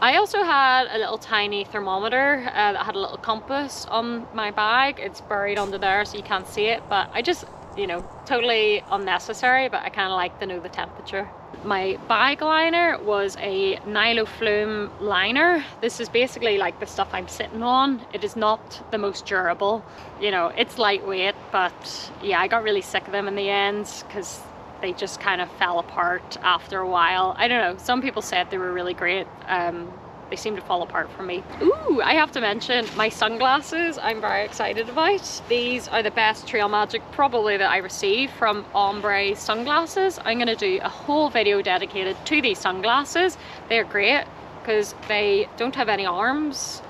Speaker 1: I also had a little tiny thermometer that had a little compass on my bag. It's buried under there so you can't see it, but I just, you know, totally unnecessary, but I kind of like to know the temperature. My bag liner was a Nilo Flume liner. This is basically like the stuff I'm sitting on. It is not the most durable. You know, it's lightweight, but yeah, I got really sick of them in the end because they just kind of fell apart after a while. I don't know, some people said they were really great. They seem to fall apart for me. Ooh, I have to mention my sunglasses I'm very excited about. These are the best trail magic probably that I received from Ombre sunglasses. I'm gonna do a whole video dedicated to these sunglasses. They're great because they don't have any arms.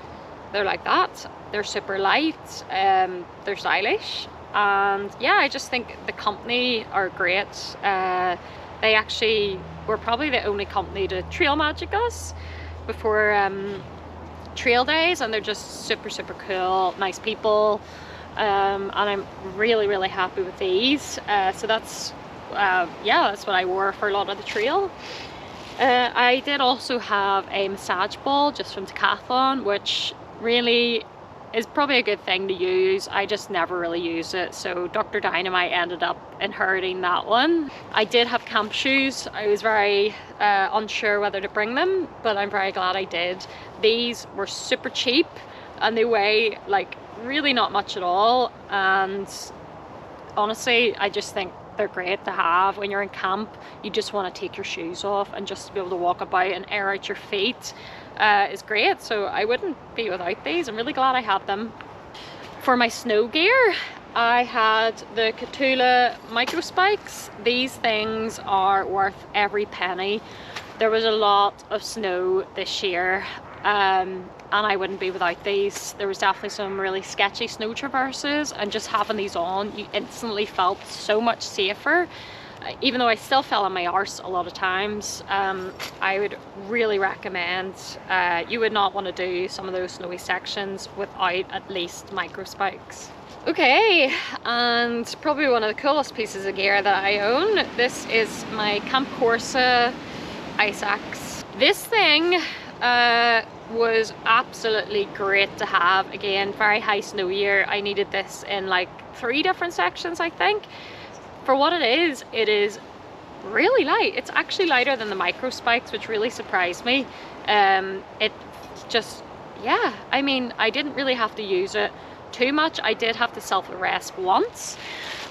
Speaker 1: They're like that. They're super light, they're stylish. And yeah, I just think the company are great. They actually were probably the only company to trail magic us before trail days, and they're just super cool, nice people, and I'm really happy with these. So that's yeah, that's what I wore for a lot of the trail. I did also have a massage ball just from Decathalon, which really is probably a good thing to use. I just never really use it, so Dr. Dynamite ended up inheriting that one. I did have camp shoes. I was very unsure whether to bring them, but I'm very glad I did. These were super cheap and they weigh like really not much at all, and honestly I just think they're great to have when you're in camp. You just want to take your shoes off and just to be able to walk about and air out your feet is great, so I wouldn't be without these. I'm really glad I had them. For my snow gear, I had the Catula micro spikes. These things are worth every penny. There was a lot of snow this year, and I wouldn't be without these. There was definitely some really sketchy snow traverses, and just having these on, you instantly felt so much safer. Even though I still fell on my arse a lot of times, I would really recommend, you would not want to do some of those snowy sections without at least micro spikes. Okay, and probably one of the coolest pieces of gear that I own, this is my Camp Corsa ice axe. This thing was absolutely great to have. Again, very high snow year. I needed this in like 3 different sections, I think. For what it is really light. It's actually lighter than the micro spikes, which really surprised me. It just, yeah, I mean, I didn't really have to use it too much. I did have to self-arrest once,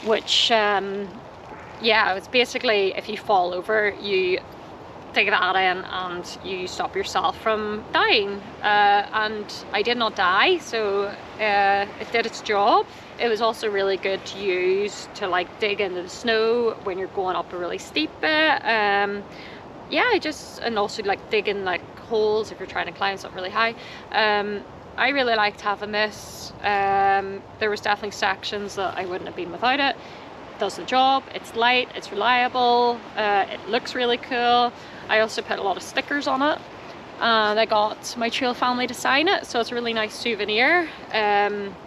Speaker 1: which yeah, it's basically if you fall over, you take that in and you stop yourself from dying, and I did not die, so it did its job. It was also really good to use to like dig into the snow when you're going up a really steep bit. Yeah, and also like digging like holes if you're trying to climb something really high. I really liked having this. There was definitely sections that I wouldn't have been without it. does the job. It's light, it's reliable, it looks really cool. I also put a lot of stickers on it, and I got my trail family to sign it, so it's a really nice souvenir.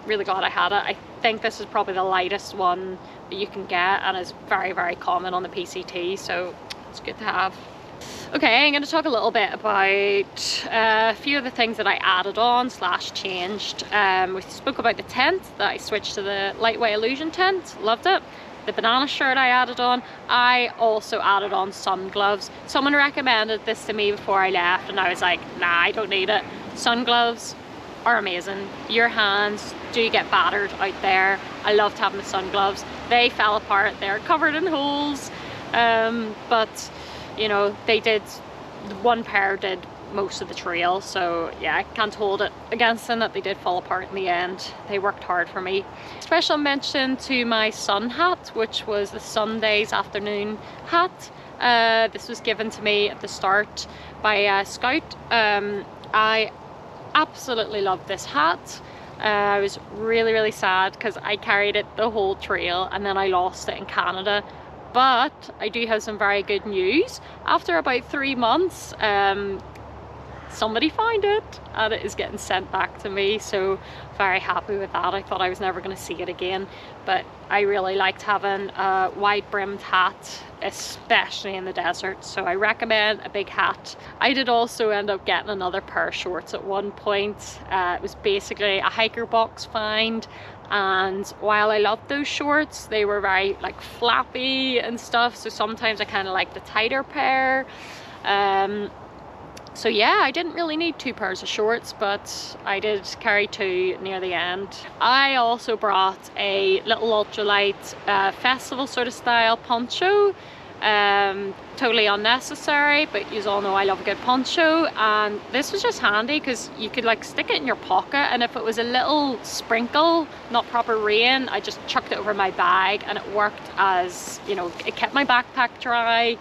Speaker 1: Really glad I had it. I think this is probably the lightest one that you can get, and is very, very common on the PCT, so it's good to have. Okay, I'm going to talk a little bit about a few of the things that I added on / changed. We spoke about the tent, that I switched to the Liteway illusion tent, loved it. The banana shirt I added on. I also added on sun gloves. Someone recommended this to me before I left, and I was like, nah, I don't need it. Sun gloves are amazing. Your hands do get battered out there. I loved having the sun gloves. They fell apart, they're covered in holes, but you know, they did, one pair did most of the trail, so yeah, I can't hold it against them that they did fall apart in the end. They worked hard for me. Special mention to my sun hat, which was the Sunday's afternoon hat. This was given to me at the start by Scout. I absolutely loved this hat. I was really, really sad because I carried it the whole trail and then I lost it in Canada. But I do have some very good news. After about 3 months, somebody found it and it is getting sent back to me, so very happy with that. I thought I was never going to see it again, but I really liked having a wide brimmed hat, especially in the desert, so I recommend a big hat. I did also end up getting another pair of shorts at one point. It was basically a hiker box find, and while I loved those shorts, they were very like flappy and stuff, so sometimes I kind of like the tighter pair. So yeah, I didn't really need 2 pairs of shorts, but I did carry 2 near the end. I also brought a little ultralight festival sort of style poncho. Totally unnecessary, but you all know I love a good poncho, and this was just handy because you could like stick it in your pocket, and if it was a little sprinkle, not proper rain, I just chucked it over my bag and it worked as, you know, it kept my backpack dry.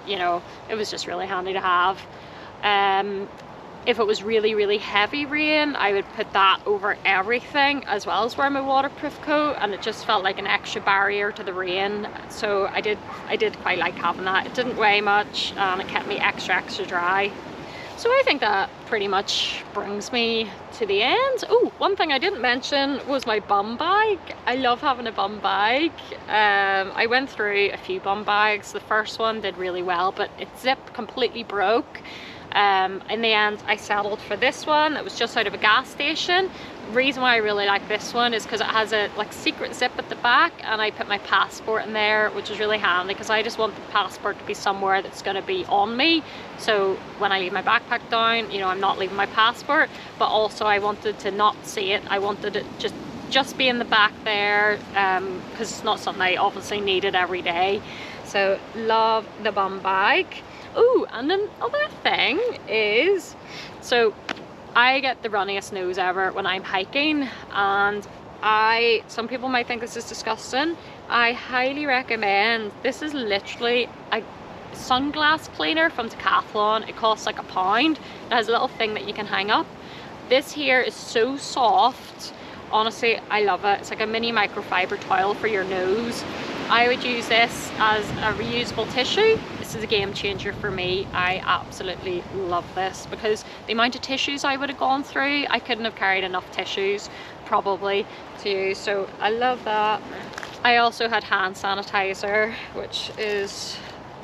Speaker 1: You know, it was just really handy to have. If it was really, really heavy rain, I would put that over everything as well as wear my waterproof coat, and it just felt like an extra barrier to the rain. So I did quite like having that. It didn't weigh much and it kept me extra dry. So I think that pretty much brings me to the end. Oh, one thing I didn't mention was my bum bag. I love having a bum bag. I went through a few bum bags. The first one did really well, but it zipped completely broke. In the end, I settled for this one. It was just out of a gas station. The reason why I really like this one is because it has a like secret zip at the back, and I put my passport in there, which is really handy because I just want the passport to be somewhere that's going to be on me. So when I leave my backpack down, you know, I'm not leaving my passport, but also I wanted to not see it. I wanted it just be in the back there, because it's not something I obviously needed every day. So love the bum bag. Oh, and another thing is, so I get the runniest nose ever when I'm hiking, and some people might think this is disgusting. I highly recommend, this is literally a sunglass cleaner from Decathalon. It costs like £1. It has a little thing that you can hang up. This here is so soft. Honestly, I love it. It's like a mini microfiber towel for your nose. I would use this as a reusable tissue. This is a game changer for me. I absolutely love this because the amount of tissues I would have gone through, I couldn't have carried enough tissues probably to use, so I love that. I also had hand sanitizer, which is,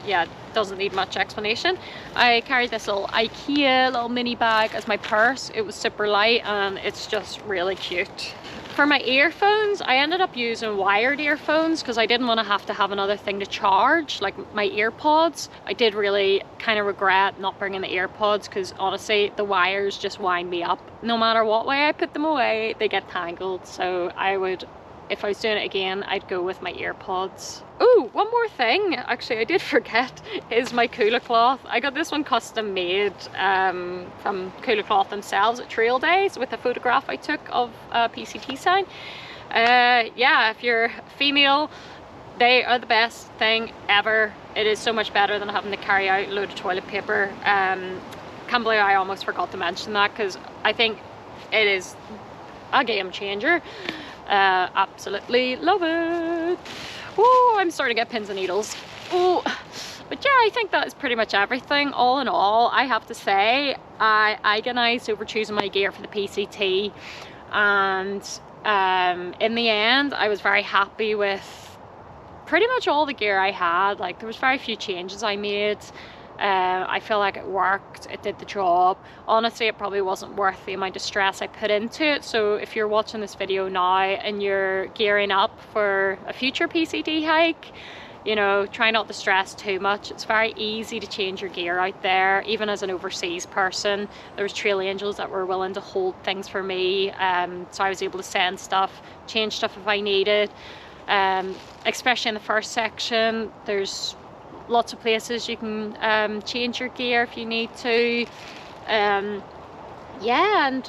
Speaker 1: yeah, doesn't need much explanation. I carried this little IKEA little mini bag as my purse. It was super light and it's just really cute. For my earphones, I ended up using wired earphones because I didn't want to have another thing to charge, like my earpods. I did really kind of regret not bringing the earpods because honestly, the wires just wind me up. No matter what way I put them away, they get tangled. So I would, if I was doing it again, I'd go with my earpods. Oh, one more thing, actually I did forget, is my cooler cloth. I got this one custom made from Cooler Cloth themselves at Trail Days with a photograph I took of a PCT sign. Yeah, if you're female, they are the best thing ever. It is so much better than having to carry out a load of toilet paper. Can't believe I almost forgot to mention that because I think it is a game changer. Absolutely love it. Oh, I'm starting to get pins and needles. Oh, but yeah, I think that is pretty much everything. All in all, I have to say, I agonized over choosing my gear for the PCT, and in the end, I was very happy with pretty much all the gear I had. Like, there was very few changes I made. I feel like it worked, it did the job. Honestly, it probably wasn't worth the amount of stress I put into it. So if you're watching this video now and you're gearing up for a future PCT hike, you know, try not to stress too much. It's very easy to change your gear out there. Even as an overseas person, there was trail angels that were willing to hold things for me, so I was able to send stuff, change stuff if I needed. Especially in the first section, there's lots of places you can change your gear if you need to. Yeah, and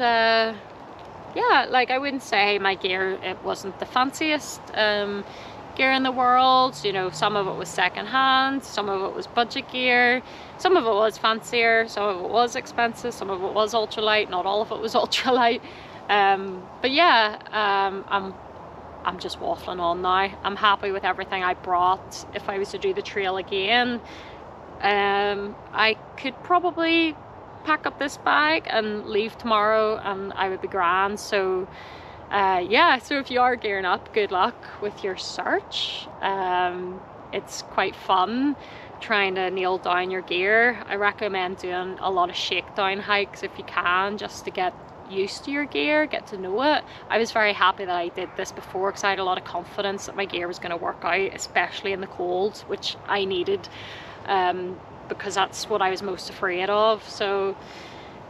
Speaker 1: yeah, like, I wouldn't say my gear, it wasn't the fanciest gear in the world. You know, some of it was secondhand, some of it was budget gear, some of it was fancier, some of it was expensive, some of it was ultralight, not all of it was ultralight. But yeah, I'm just waffling on now. I'm happy with everything I brought. If I was to do the trail again, I could probably pack up this bag and leave tomorrow and I would be grand. So yeah, so if you are gearing up, good luck with your search. It's quite fun trying to nail down your gear. I recommend doing a lot of shakedown hikes if you can, just to get used to your gear, get to know it. I was very happy that I did this before because I had a lot of confidence that my gear was going to work out, especially in the cold, which I needed, because that's what I was most afraid of. So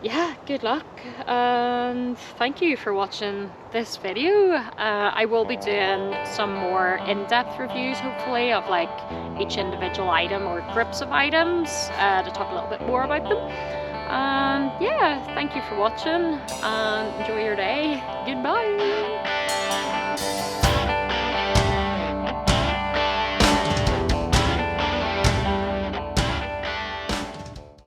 Speaker 1: yeah, good luck, and thank you for watching this video. I will be doing some more in-depth reviews, hopefully, of like each individual item or groups of items, to talk a little bit more about them. And yeah, thank you for watching and enjoy your day. Goodbye.